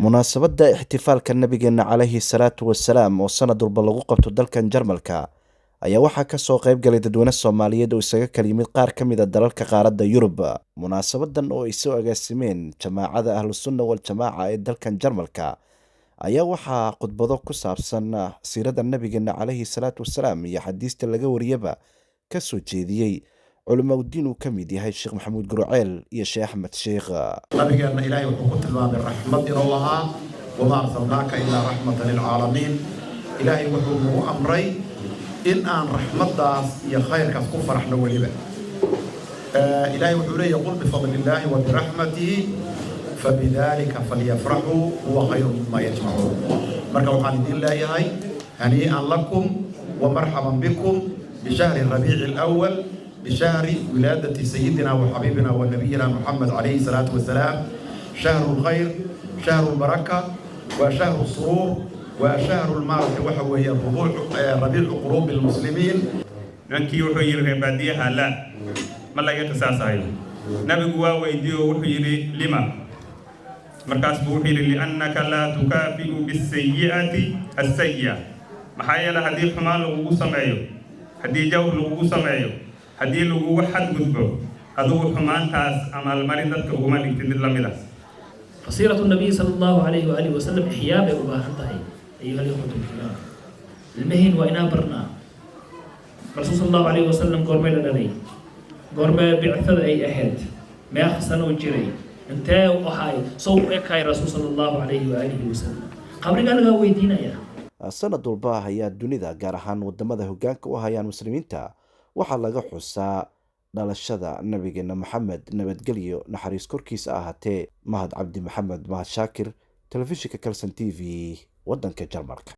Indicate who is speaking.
Speaker 1: munaasabadda ixtifaalka nabigeena calayhi salaatu wasalaam oo sanad walba lagu qabto dalkan Jarmalka ayaa waxaa ka soo qayb galay dadweyne Soomaaliyeed oo isaga kala yimid qaar ka mid ah dalalka qaaradda Yurub. Munaasabadan oo ay soo agaasimeen jamaacada Ahlus Sunna wal Jamaaca ee dalkan Jarmalka ayaa waxaa khudbado ku saabsan siirada nabigeena calayhi salaatu wasalaam iyo xadiista laga wariyaba ka soo jeediyey culimadiin uu ka mid yahay Sheekh Maxamuud Guruceel iyo Sheekh Axmed Sheekh.
Speaker 2: nabigeena ilaahay wuxuu ku tilmaamay raxmad inuu ahaa wama arsalnaaka ilaa raxmatan lilcaalamiin. ilaahay wuxuu nagu amray in aan raxmadaas iyo khayrkaas ku faraxno weliba. ilaahay wuxuu leeyahay qul bifadlillaahi wa biraxmatihi fabidaalika falyafraxuu huwa khayrun mimaa yajmacuun. marka waxaan idin leeyahay hanii'an lakum wa marxaban bikum bishahri rabiici alawal بشهر ولادة سيدنا وحبيبنا ونبينا محمد عليه الصلاة والسلام. شهر الخير، شهر البركة، وشهر السرور، وشهر المعركة وحوي ربيع قلوب المسلمين.
Speaker 3: نكي وحير عباديها لا ما لا يتساسعي. نبي قوا ويديو وحير لما مركز بوحير لأنك لا تكافئ بالسيئة السيئة. محايا لهذه الحمال لغو سمعيو، هذه جو لغو سمعيو. haddii lagu waxad gudbo adugu xumaantaas amal marinadka ugu dhigtid lamida.
Speaker 4: فصيرة النبي صلى الله عليه وآله وسلم إحياء بأباهنته أيها الأخوة الكرام. المهن وإنا برنا رسول صلى الله عليه وسلم قرمي لدري قرمي بعثة أي أحد ما يخسن وجري انت وحاي صوب إكاي رسول صلى الله عليه وآله وسلم قبل قال ويدينا يا
Speaker 1: sanad walba ayaa dunida gaar ahaan wadamada hoggaanka u hayaan muslimiinta waxaa laga xusaa dhalashada nabigeena Maxamed nabadgelyo naxariis korkiisa ahaatee. Mahad Cabdi Maxamed, Mahad Shaakir, telefishinka Kalson TV, wadanka Jarmalka.